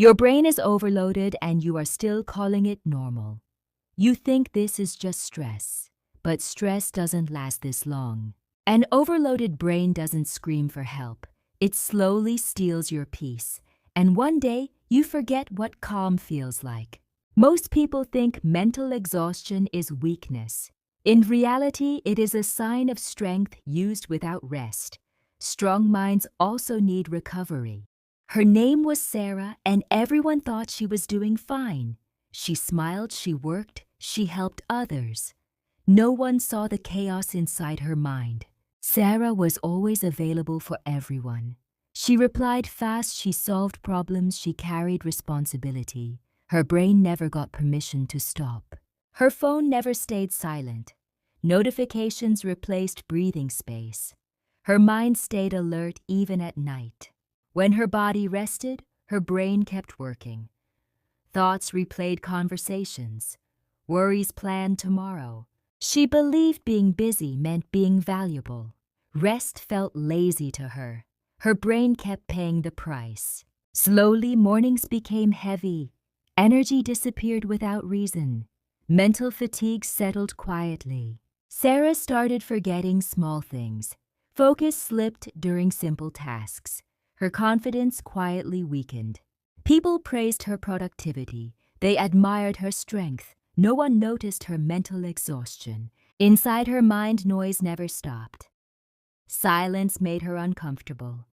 Your brain is overloaded and you are still calling it normal. You think this is just stress, but stress doesn't last this long. An overloaded brain doesn't scream for help. It slowly steals your peace, and one day you forget what calm feels like. Most people think mental exhaustion is weakness. In reality, it is a sign of strength used without rest. Strong minds also need recovery. Her name was Sarah, and everyone thought she was doing fine. She smiled, she worked, she helped others. No one saw the chaos inside her mind. Sarah was always available for everyone. She replied fast, she solved problems, she carried responsibility. Her brain never got permission to stop. Her phone never stayed silent. Notifications replaced breathing space. Her mind stayed alert even at night. When her body rested, her brain kept working. Thoughts replayed conversations. Worries planned tomorrow. She believed being busy meant being valuable. Rest felt lazy to her. Her brain kept paying the price. Slowly, mornings became heavy. Energy disappeared without reason. Mental fatigue settled quietly. Sarah started forgetting small things. Focus slipped during simple tasks. Her confidence quietly weakened. People praised her productivity. They admired her strength. No one noticed her mental exhaustion. Inside her mind, noise never stopped. Silence made her uncomfortable.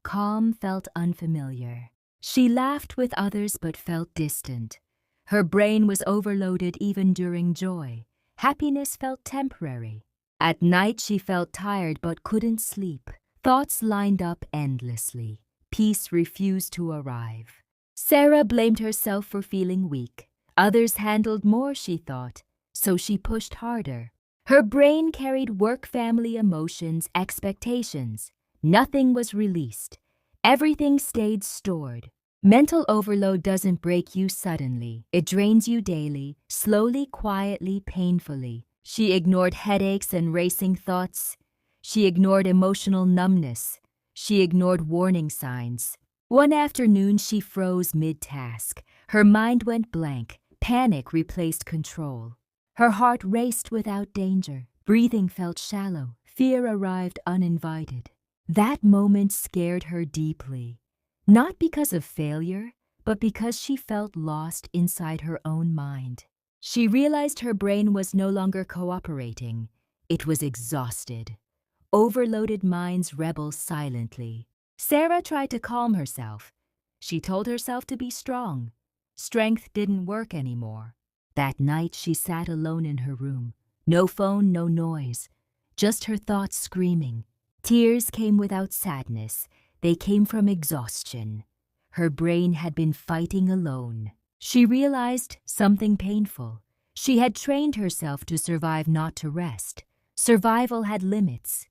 Calm felt unfamiliar. She laughed with others but felt distant. Her brain was overloaded even during joy. Happiness felt temporary. At night she felt tired but couldn't sleep. Thoughts lined up endlessly. Peace refused to arrive. Sarah blamed herself for feeling weak. Others handled more, she thought, so she pushed harder. Her brain carried work, family, emotions, expectations. Nothing was released. Everything stayed stored. Mental overload doesn't break you suddenly. It drains you daily, slowly, quietly, painfully. She ignored headaches and racing thoughts. She ignored emotional numbness. She ignored warning signs. One afternoon, she froze mid-task. Her mind went blank. Panic replaced control. Her heart raced without danger. Breathing felt shallow. Fear arrived uninvited. That moment scared her deeply. Not because of failure, but because she felt lost inside her own mind. She realized her brain was no longer cooperating. It was exhausted. Overloaded minds rebel silently. Sarah tried to calm herself. She told herself to be strong. Strength didn't work anymore. That night she sat alone in her room. No phone, no noise. Just her thoughts screaming. Tears came without sadness. They came from exhaustion. Her brain had been fighting alone. She realized something painful. She had trained herself to survive, not to rest. Survival had limits.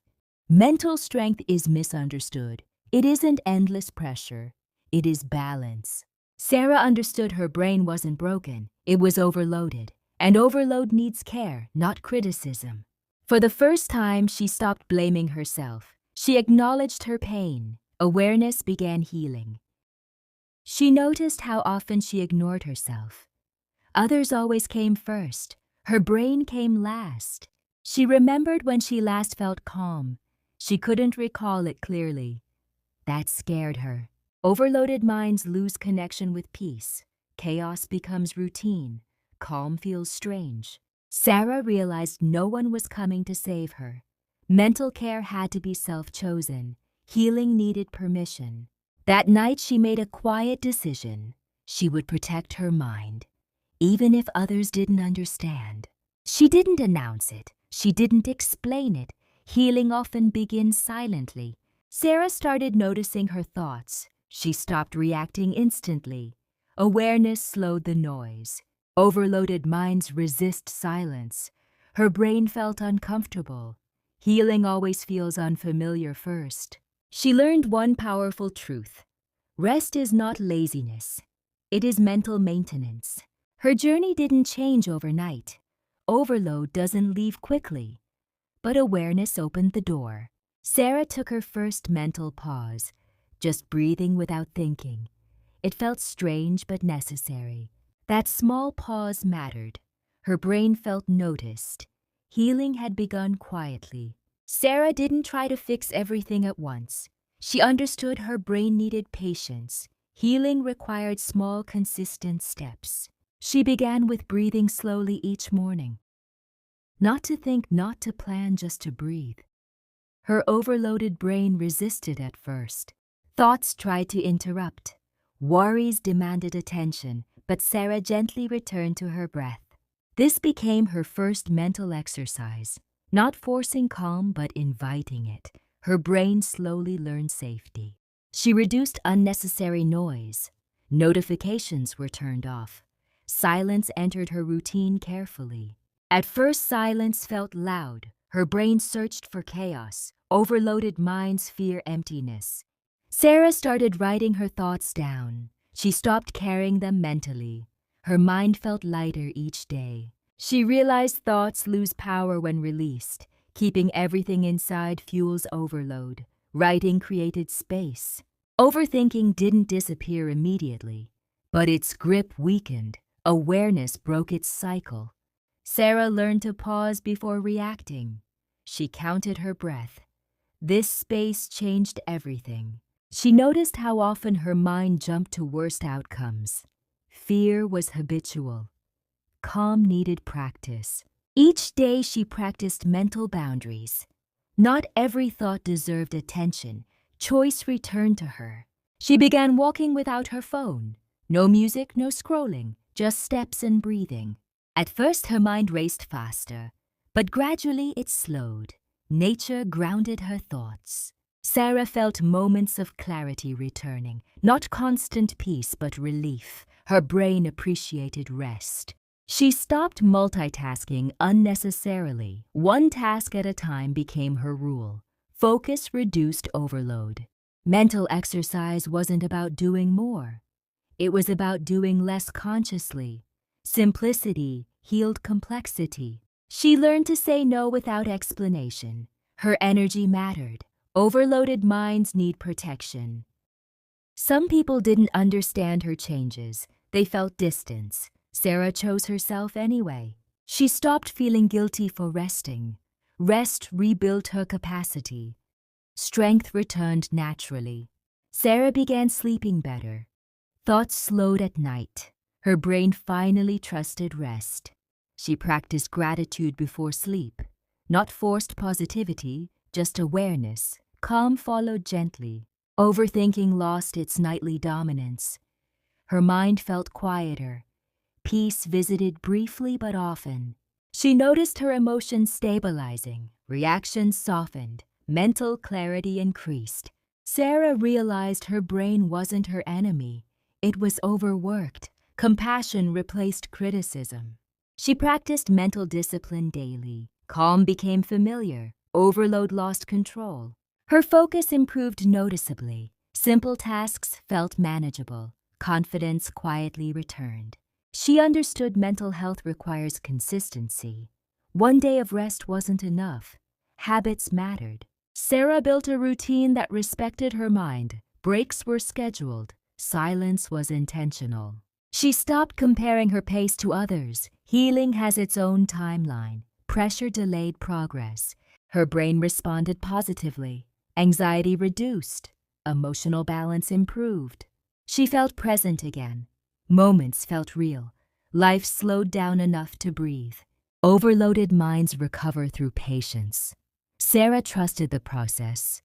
Mental strength is misunderstood. It isn't endless pressure. It is balance. Sarah understood her brain wasn't broken. It was overloaded. And overload needs care, not criticism. For the first time, she stopped blaming herself. She acknowledged her pain. Awareness began healing. She noticed how often she ignored herself. Others always came first. Her brain came last. She remembered when she last felt calm. She couldn't recall it clearly. That scared her. Overloaded minds lose connection with peace. Chaos becomes routine. Calm feels strange. Sarah realized no one was coming to save her. Mental care had to be self-chosen. Healing needed permission. That night she made a quiet decision. She would protect her mind, even if others didn't understand. She didn't announce it. She didn't explain it. Healing often begins silently. Sarah started noticing her thoughts. She stopped reacting instantly. Awareness slowed the noise. Overloaded minds resist silence. Her brain felt uncomfortable. Healing always feels unfamiliar first. She learned one powerful truth. Rest is not laziness. It is mental maintenance. Her journey didn't change overnight. Overload doesn't leave quickly. But awareness opened the door. Sarah took her first mental pause, just breathing without thinking. It felt strange but necessary. That small pause mattered. Her brain felt noticed. Healing had begun quietly. Sarah didn't try to fix everything at once. She understood her brain needed patience. Healing required small, consistent steps. She began with breathing slowly each morning. Not to think, not to plan, just to breathe. Her overloaded brain resisted at first. Thoughts tried to interrupt. Worries demanded attention, but Sarah gently returned to her breath. This became her first mental exercise, not forcing calm but inviting it. Her brain slowly learned safety. She reduced unnecessary noise. Notifications were turned off. Silence entered her routine carefully. At first, silence felt loud. Her brain searched for chaos. Overloaded minds fear emptiness. Sarah started writing her thoughts down. She stopped carrying them mentally. Her mind felt lighter each day. She realized thoughts lose power when released. Keeping everything inside fuels overload. Writing created space. Overthinking didn't disappear immediately, but its grip weakened. Awareness broke its cycle. Sarah learned to pause before reacting. She counted her breath. This space changed everything. She noticed how often her mind jumped to worst outcomes. Fear was habitual. Calm needed practice. Each day she practiced mental boundaries. Not every thought deserved attention. Choice returned to her. She began walking without her phone. No music, no scrolling, just steps and breathing. At first her mind raced faster, but gradually it slowed. Nature grounded her thoughts. Sarah felt moments of clarity returning, not constant peace but relief. Her brain appreciated rest. She stopped multitasking unnecessarily. One task at a time became her rule. Focus reduced overload. Mental exercise wasn't about doing more. It was about doing less consciously. Simplicity healed complexity. She learned to say no without explanation. Her energy mattered. Overloaded minds need protection. Some people didn't understand her changes. They felt distance. Sarah chose herself anyway. She stopped feeling guilty for resting. Rest rebuilt her capacity. Strength returned naturally. Sarah began sleeping better. Thoughts slowed at night. Her brain finally trusted rest. She practiced gratitude before sleep. Not forced positivity, just awareness. Calm followed gently. Overthinking lost its nightly dominance. Her mind felt quieter. Peace visited briefly but often. She noticed her emotions stabilizing. Reactions softened. Mental clarity increased. Sarah realized her brain wasn't her enemy. It was overworked. Compassion replaced criticism. She practiced mental discipline daily. Calm became familiar. Overload lost control. Her focus improved noticeably. Simple tasks felt manageable. Confidence quietly returned. She understood mental health requires consistency. One day of rest wasn't enough. Habits mattered. Sarah built a routine that respected her mind. Breaks were scheduled. Silence was intentional. She stopped comparing her pace to others. Healing has its own timeline. Pressure delayed progress. Her brain responded positively. Anxiety reduced. Emotional balance improved. She felt present again. Moments felt real. Life slowed down enough to breathe. Overloaded minds recover through patience. Sarah trusted the process.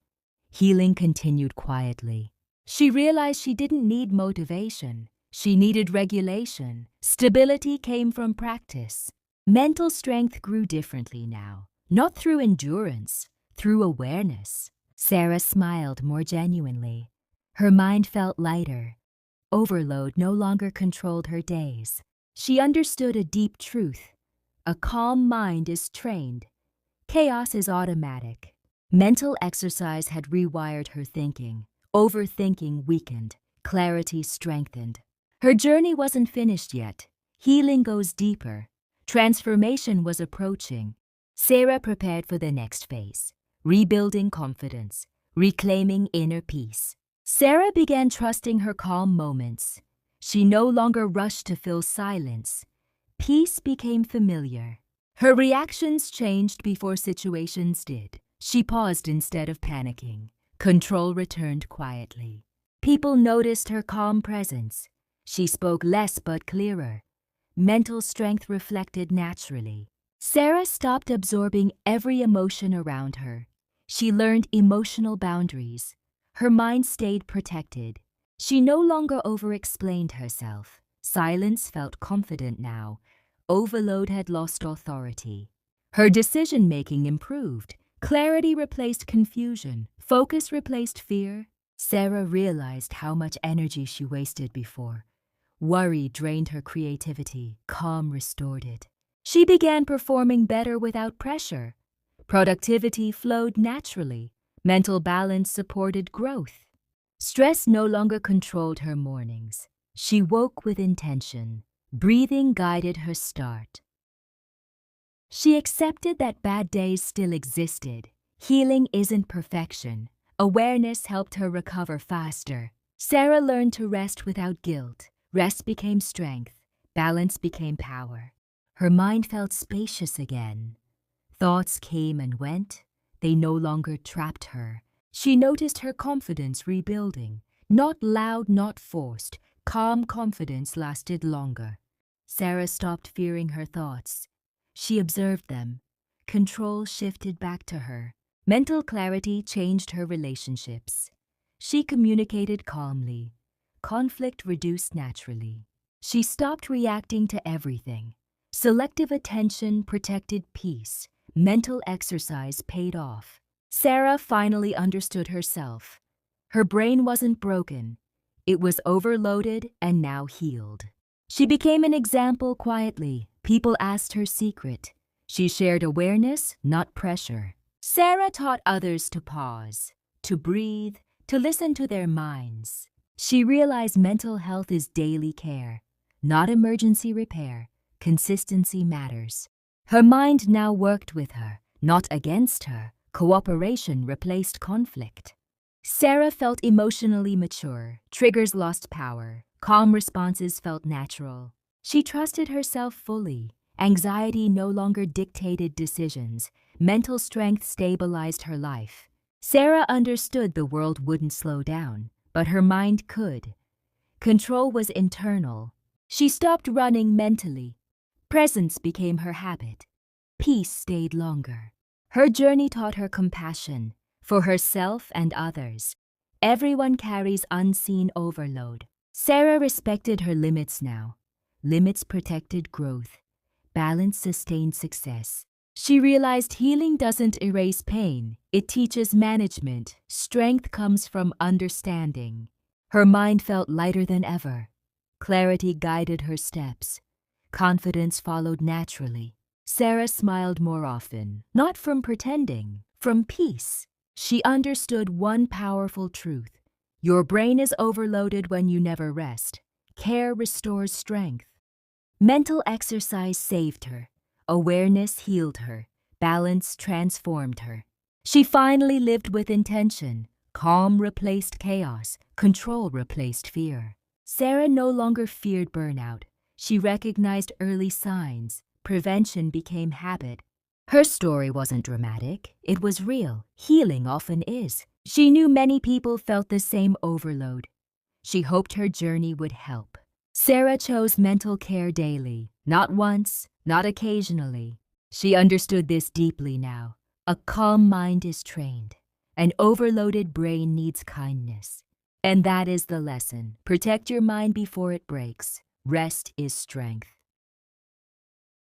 Healing continued quietly. She realized she didn't need motivation. She needed regulation. Stability came from practice. Mental strength grew differently now, not through endurance, through awareness. Sarah smiled more genuinely. Her mind felt lighter. Overload no longer controlled her days. She understood a deep truth. A calm mind is trained. Chaos is automatic. Mental exercise had rewired her thinking. Overthinking weakened. Clarity strengthened. Her journey wasn't finished yet. Healing goes deeper. Transformation was approaching. Sarah prepared for the next phase. Rebuilding confidence. Reclaiming inner peace. Sarah began trusting her calm moments. She no longer rushed to fill silence. Peace became familiar. Her reactions changed before situations did. She paused instead of panicking. Control returned quietly. People noticed her calm presence. She spoke less but clearer. Mental strength reflected naturally. Sarah stopped absorbing every emotion around her. She learned emotional boundaries. Her mind stayed protected. She no longer over-explained herself. Silence felt confident now. Overload had lost authority. Her decision-making improved. Clarity replaced confusion. Focus replaced fear. Sarah realized how much energy she wasted before. Worry drained her creativity. Calm restored it. She began performing better without pressure. Productivity flowed naturally. Mental balance supported growth. Stress no longer controlled her mornings. She woke with intention. Breathing guided her start. She accepted that bad days still existed. Healing isn't perfection. Awareness helped her recover faster. Sarah learned to rest without guilt. Rest became strength. Balance became power. Her mind felt spacious again. Thoughts came and went. They no longer trapped her. She noticed her confidence rebuilding. Not loud, not forced. Calm confidence lasted longer. Sarah stopped fearing her thoughts. She observed them. Control shifted back to her. Mental clarity changed her relationships. She communicated calmly. Conflict reduced naturally. She stopped reacting to everything. Selective attention protected peace. Mental exercise paid off. Sarah finally understood herself. Her brain wasn't broken. It was overloaded and now healed. She became an example quietly. People asked her secret. She shared awareness, not pressure. Sarah taught others to pause, to breathe, to listen to their minds. She realized mental health is daily care, not emergency repair. Consistency matters. Her mind now worked with her, not against her. Cooperation replaced conflict. Sarah felt emotionally mature. Triggers lost power. Calm responses felt natural. She trusted herself fully. Anxiety no longer dictated decisions. Mental strength stabilized her life. Sarah understood the world wouldn't slow down, but her mind could. Control was internal. She stopped running mentally. Presence became her habit. Peace stayed longer. Her journey taught her compassion for herself and others. Everyone carries unseen overload. Sarah respected her limits now. Limits protected growth. Balance sustained success. She realized healing doesn't erase pain. It teaches management. Strength comes from understanding. Her mind felt lighter than ever. Clarity guided her steps. Confidence followed naturally. Sarah smiled more often, not from pretending, from peace. She understood one powerful truth. Your brain is overloaded when you never rest. Care restores strength. Mental exercise saved her. Awareness healed her. Balance transformed her. She finally lived with intention. Calm replaced chaos. Control replaced fear. Sarah no longer feared burnout. She recognized early signs. Prevention became habit. Her story wasn't dramatic. It was real. Healing often is. She knew many people felt the same overload. She hoped her journey would help. Sarah chose mental care daily, not once, not occasionally. She understood this deeply now. A calm mind is trained. An overloaded brain needs kindness. And that is the lesson. Protect your mind before it breaks. Rest is strength.